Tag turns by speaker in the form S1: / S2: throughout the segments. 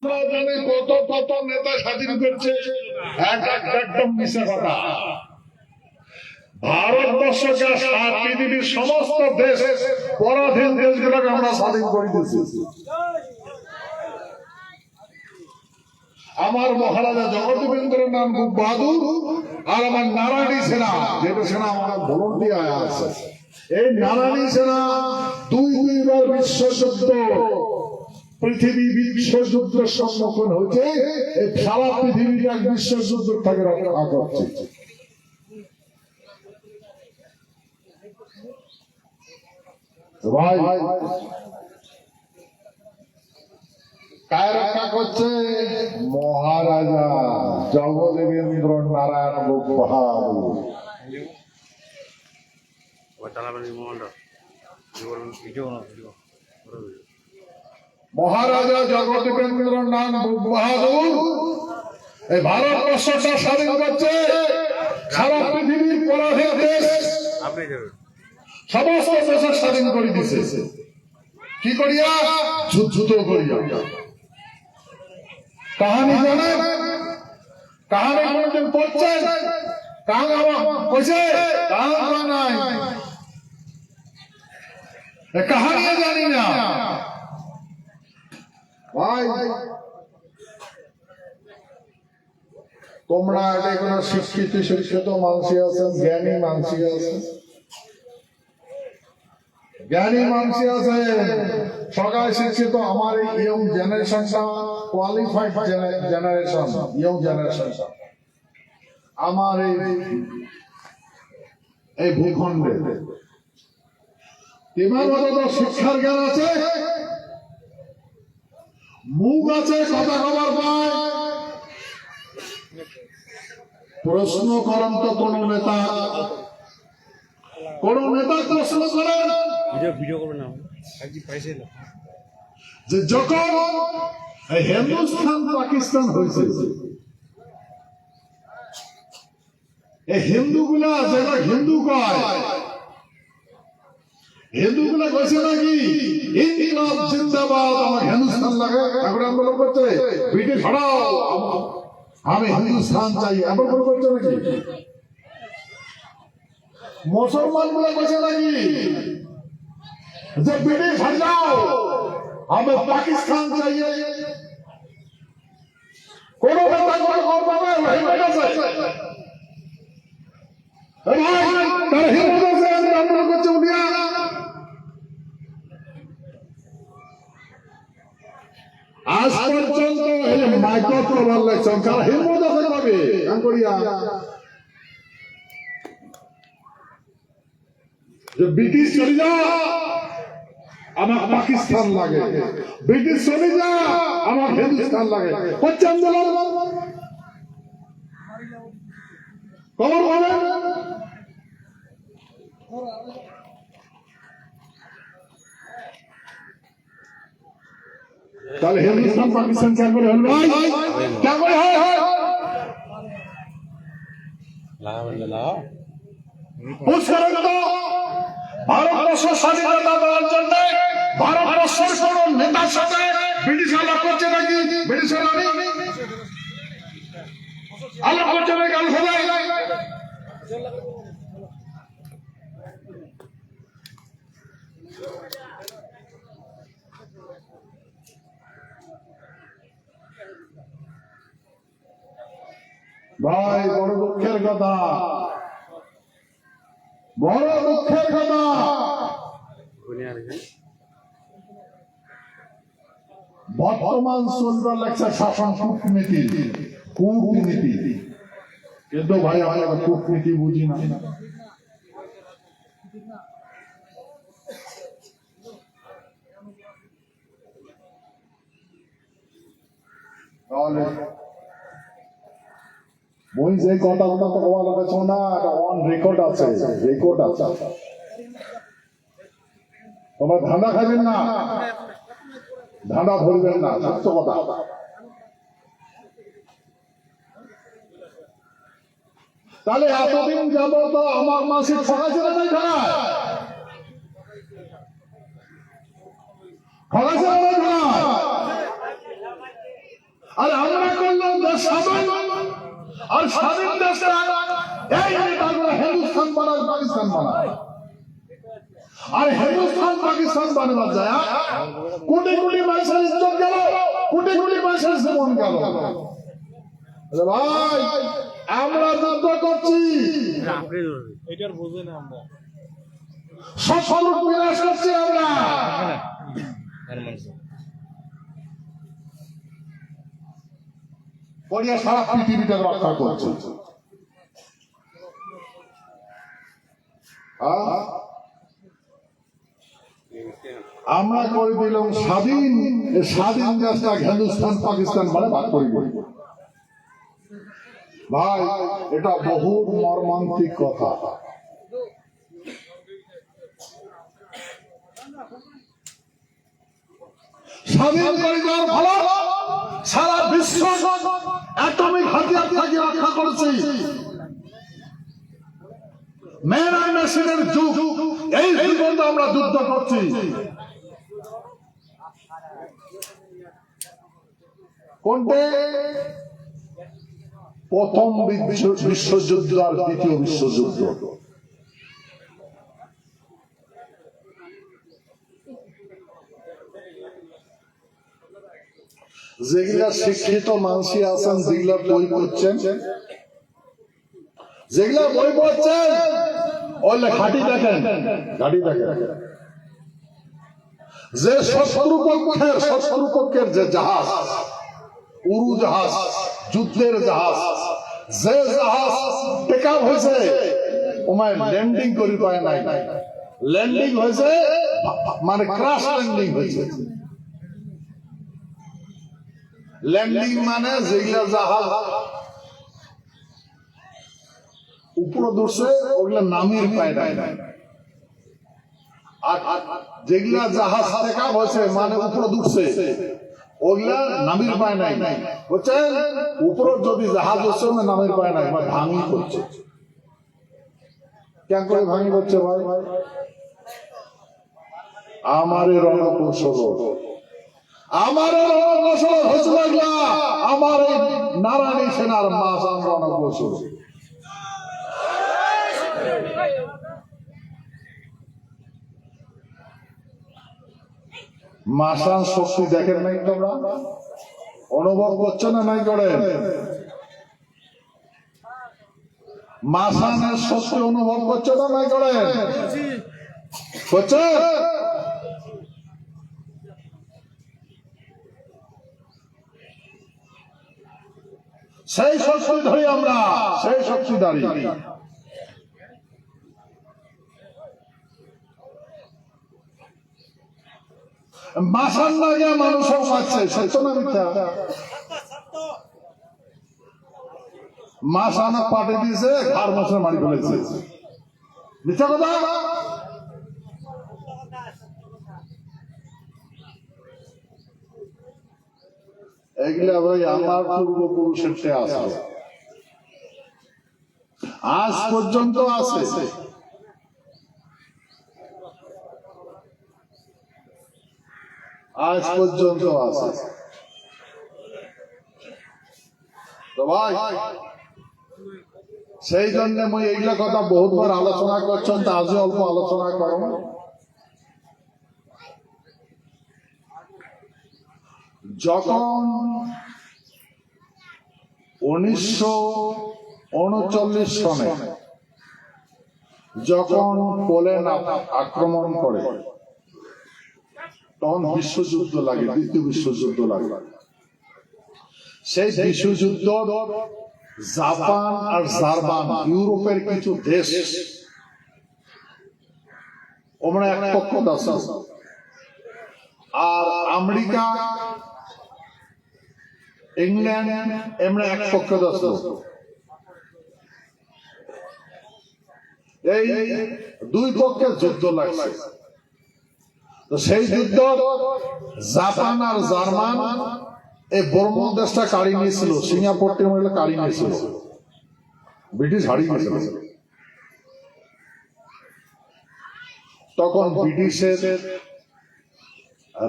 S1: কত কত নেতা স্বাধীন করছে, একদম মিশা কথা। ভারতবর্ষকে পৃথিবীর সমস্ত দেশ, পরাধীন দেশগুলোকে আমরা স্বাধীন করে দিয়েছি। আমার মহারাজা জগদীবেন্দ্রনাথ বাহাদুর আর আমার নারায়ণী সেনা, যেটা সেনা আমার ভলন্টিয়ার আছে, এই নারায়ণী সেনা দুইবার বিশ্বযুদ্ধ, পৃথিবী বিশ্বযুদ্ধের সম্মুখীন হয়েছে। এই সারা পৃথিবীটা বিশ্বযুদ্ধ থেকে রক্ষা করছে। ভাই কায় রক্ষা করছে? মহারাজা জগদেবেন্দ্র নারায়ণ বাহাদুর। মহারাজা জগদেবেন্দ্র নারায়ণ বাহাদুর এই ভারতবর্ষটা স্বাধীন করছে। সারা পৃথিবীর পরাধীন দেশ সমস্ত দেশের স্বাধীন করে দিছে। কি করিয়া? যুদ্ধ করিয়া। কাহানি জানেন? কাহানি কোনদিন পড়ছেন? কাহানি কইছে? কাহানি নাই, কাহানি জানি না। ভাই তোমরা এটা কোন শিক্ষিত মানুষ আছেন, জ্ঞানী মানুষ আছেন, জ্ঞানী মানুষ আছে, সবাই শিক্ষিত। আমার এই ইয়ং জেনারেশনটা কোয়ালিফাইড জেনারেশন, ইয়ং জেনারেশন আমার এই ভূখণ্ডে শিক্ষার জ্ঞান আছে, মুখ আছে, কথা খবর পায়। প্রশ্ন করেন তো কোন নেতা প্রশ্ন করেন যে যখন হিন্দুস্তান পাকিস্তান হয়েছে, এই হিন্দুগুলা যেটা হিন্দু কয়, হিন্দুগুলা কইছে নাকি ইনকলাব জিন্দাবাদ, আমার হিন্দুস্তান লাগে, এখন আন্দোলন করছে ব্রিটিশ হটাও, আমি হিন্দুস্তান চাই, এমন করছে নাকি? মুসলমান গুলা কইছে নাকি যে ব্রিটিশ হটাও, আমি পাকিস্তান চাই? কোন নেতা কোন করবে ভাই গেছে ভাই, তার হিন্দু আছে আন্দোলন করছে উনিয়া। আজ পর্যন্ত মাইকত প্রমাণ লাগছে কারা হিন্দু আছে পাবে কাঙ্কড়িয়া যে ব্রিটিশ চলে যা আমার পাকিস্তান লাগে, ব্রিটিশ চলে যা আমার হিন্দুস্তান লাগে। হচ্ছে আন্দোলন খবর বলেন। তাহলে হিন্দুস্তান পাকিস্তান কেন করে হল ভাই? কেন করে হয়? ভারতবর্ষ স্বাধীনতা দেওয়ার জন্য ভারতবর্ষের কোন নেতার সাথে ব্রিটিশ আলাপ করছে নাকি? ব্রিটিশ আলাপ করছে নাকি? ভাই বড় দুঃখের কথা, বড় দুঃখের কথা। বর্তমান চলবে লাগছে শাসন কূটনীতি, কিন্তু ভাই আমরা কূটনীতি বুঝি না। বই যে কথা তো বলা লাগছে না, অন রেকর্ড আছে, রেকর্ড আছে। তোমরা ধাঁধা খাবেন না, ধাঁধা ধরবেন না, সত্য কথা। তাহলে এতদিন যাব তো আমার মাসে ঠকাছিল না, ঠকাছিল না? আর আমরা করলাম দেশ স্বাধীন, আর স্বাধীন দেশটা এই নেতাগুলো হিন্দুস্তান বানায় পাকিস্তান বানায়। আর হিন্দুস্তান পাকিস্তান বানাবার যায় কোটি কোটি মানুষের ইজ্জত গেল, কোটি কোটি মানুষের জীবন গেল। ভাই আমরা যুদ্ধ করছি,
S2: এটার বোঝে না আমরা
S1: শত্রু বিনাশ করছি আমরা, করিয়া সারা পৃথিবীটা রক্ষা করছে। আমরা করে দিলাম স্বাধীন, স্বাধীন দেশটা হিন্দুস্তান পাকিস্তান মানে ভাগ করে দিল। ভাই এটা বহু মর্মান্তিক কথা। স্বাধীন করে দেওয়ার ফলে সারা বিশ্ব অ্যাটমিক হাতিয়ার থেকে রক্ষা করেছি। ম্যান আর মেশিনের যুগ, এই যুগে আমরা যুদ্ধ করছি। কোনটা? প্রথম বিশ্বযুদ্ধ আর দ্বিতীয় বিশ্বযুদ্ধ। যেগুলা শিক্ষিত মানুষ আছেন, যেগুলা বই পড়ছেন, যেগুলা বই পড়ছেন ওইলে ঘাটি দেখেন, ঘাটি দেখেন যে শত্রুপক্ষের যে জাহাজ, উড়ু জাহাজ, যুদ্ধের জাহাজ, যে জাহাজ টেকআপ হয়েছে ওমায় ল্যান্ডিং করি পায় নাই, ল্যান্ডিং হয়েছে মানে ক্রাশ ল্যান্ডিং হয়েছে। ল্যান্ডিং মানে যেগুলা জাহাজ উপরে দূরছে ওগুলা নামির পায় নাই, আর যেগুলা জাহাজ টেকআপ হয়েছে মানে উপরে দূরছে ওগুলা নামির পায় নাই। বুঝছেন? উপরে যদি জাহাজ হচ্ছে নামির পায় নাই, ভাঙি করছে। কেন করে ভাঙি করছে ভাই? আমার রণকৌশল, আমার রণকৌশল হচ্ছে লাগলা আমার এই নারায়ণী সেনার মাসান রণকৌশল। মাসান শক্তি দেখেন নাই তোমরা? অনুভব করছো না নাই করেন? মাসানের শক্তি অনুভব করছো না নাই করেন? করছে? সেই শক্তি ধরি আমরা, সেই শক্তি দাঁড়িয়ে মাসান লাগে মানুষও মারছে, সত্য না মিথ্যা? মাসানা পাটে দিয়েছে, ঘর মশলা মারি ফেলেছে, মিথ্যা কথা? এগুলা ভাই আমার পূর্বপুরুষের আছে, আজ পর্যন্ত আছে। আজ পর্যন্ত আছে। তো ভাই সেই জন্য মুই এইগুলা কথা বহুতবার আলোচনা করছেন, তা আজও অল্প আলোচনা করব। যখন 1939 সনে যখন পোল্যান্ড আক্রমণ করে, তখন বিশ্বযুদ্ধ লাগে, দ্বিতীয় বিশ্বযুদ্ধ লাগে। সেই বিশ্বযুদ্ধ জাপান আর জার্মান, ইউরোপের কিছু দেশ ওমরা এক পক্ষ আছে, আর আমেরিকা, ইংল্যান্ড এমরা এক পক্ষ আছে। এই দুই পক্ষের যুদ্ধ লাগছে। তো সেই যুদ্ধ জাপান আর জার্মান এই বর্ম দেশটা কাড়ি নিয়েছিল, সিঙ্গাপুর কাড়ি নিয়েছিল, ব্রিটিশ হারিয়ে গেছিল। তখন ব্রিটিশের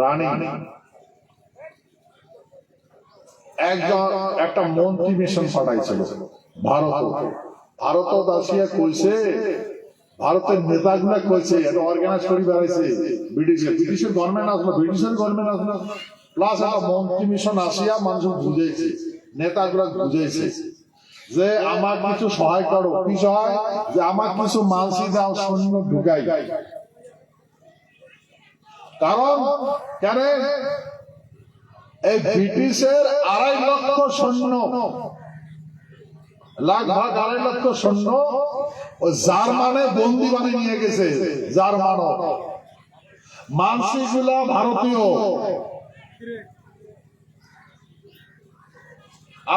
S1: রানী একটা মন্ত্রী মিশন পাঠাইছিল ভারত আসিয়া কইছে, ভারতের নেতাগুলা কইছে, এটা অর্গানাইজ করে বেড়াইছে ব্রিটিশের গভর্নমেন্ট আসলো, প্লাস একটা মন্ত্রী মিশন আসিয়া মানুষ বুঝেছে, নেতাগুলা বুঝেছে যে আমার কিছু সহায় করো। কি সহায়? যে আমার কিছু মানসি দাও, সৈন্য ঢুকাই। কারণ কেন? এই ব্রিটিশের 2.5 লক্ষ সৈন্য, লাগভাগ 2.5 লক্ষ সৈন্য ও জার্মানে বন্দি বানিয়ে নিয়ে গেছে। জার্মান মানসিগুলা ভারতীয়,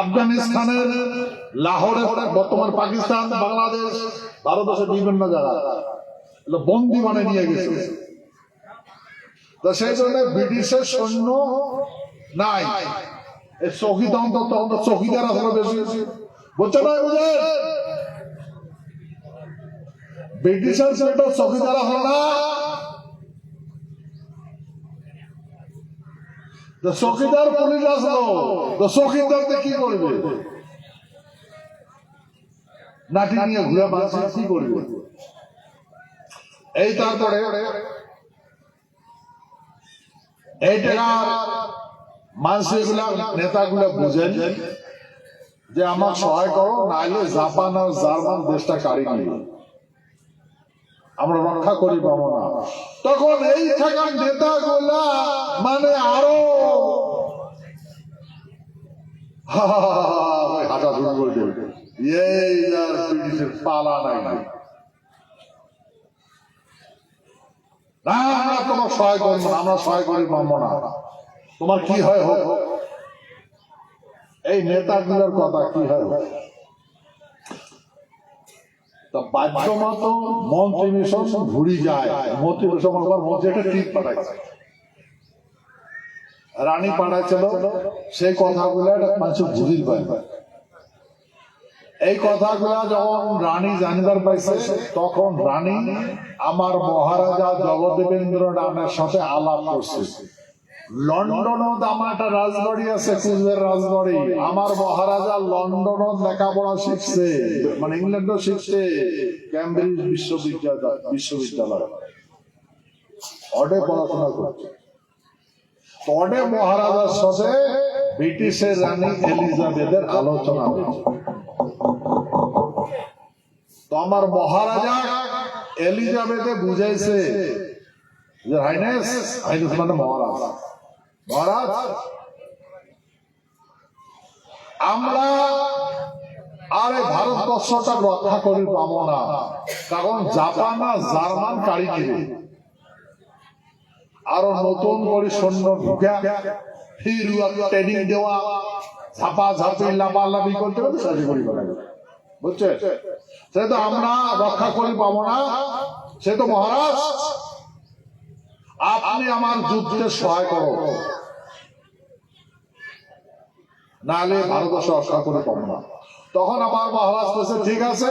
S1: আফগানিস্তানের লাহোরে, বর্তমান পাকিস্তান, বাংলাদেশ, ভারতবর্ষের বিভিন্ন জায়গা বন্দি বানিয়ে নিয়ে গেছে। তো সেই জন্য ব্রিটিশের সৈন্য নাই, চৌকিদার আসলে বেশি। বুঝছে না? বুঝে ব্রিটিশের চৌকিদার হল না, চৌকিদার পুলিশ আসলো, তো চৌকিদারকে কি করবে? লাঠি নিয়ে ঘুরে মারছে, কি করবে? এই তারপরে এই টাকার মানুষগুলা, নেতাগুলা বুঝেন যে আমার সহায় করো, নাইলে জাপান আর জার্মান দেশটা কাড়ি নিবে, আমরা রক্ষা করি পাবো না। তখন এই থাকা নেতাগুলা মানে আরো হাঁটা শুরু করে দেবে, এই আর ব্রিটিশের পালা নাই, না আমরা তোমার সহায় করবো না, আমরা সহায় করি পাবো না, তোমার কি হয় হোক। এই নেতাগুলোর কথা কি হয় হোক। বাধ্য মতো মন্ত্রী মিশন ঘুরি যায়, মন্ত্রী মিশন মন্ত্রী একটা টিপ পাঠাইছে, রানী পাঠাইছিল, সেই কথাগুলো মানুষ বুঝির পায়। এই কথাগুলা যখন রানী জানিবার পাইছে, তখন রানী আমার মহারাজা জগদেবেন্দ্র নামের সাথে আলাপ করছে। লন্ডনত আমার একটা রাজবাড়ি আছে, কুচবিহার রাজবাড়ি, আমার মহারাজা লন্ডনত লেখাপড়া শিখছে, মানে ইংল্যান্ডও শিখছে, ক্যামব্রিজ বিশ্ববিদ্যালয় অডে পড়াশোনা করছে। অডে মহারাজার সাথে ব্রিটিশের রানী এলিজাবেথের আলোচনা হয়েছে। তো আমার মহারাজা এলিজাবেথে বুঝাইছে যে হাইনেস, হাইনেস মানে মহারাজ, মহারাজ আমরা আর এই ভারতবর্ষটা রক্ষা করে পাবো না, কারণ জাপান আর জার্মান কাড়ি নিবে, আরো নতুন করে সৈন্য ঢুকা, ফির ট্রেনিং দেওয়া, ঝাপা ঝাপি লাফালাফি করতে হবে, সাহায্য করি বুঝছে? সে তো আমরা রক্ষা করে পাবো না, সে তো মহারাজ আপনি আমার যুদ্ধে সহায় করো, নাহলে ভারতবর্ষ রক্ষা করে পাবো না। তখন আমার মহারাজ বলছে ঠিক আছে,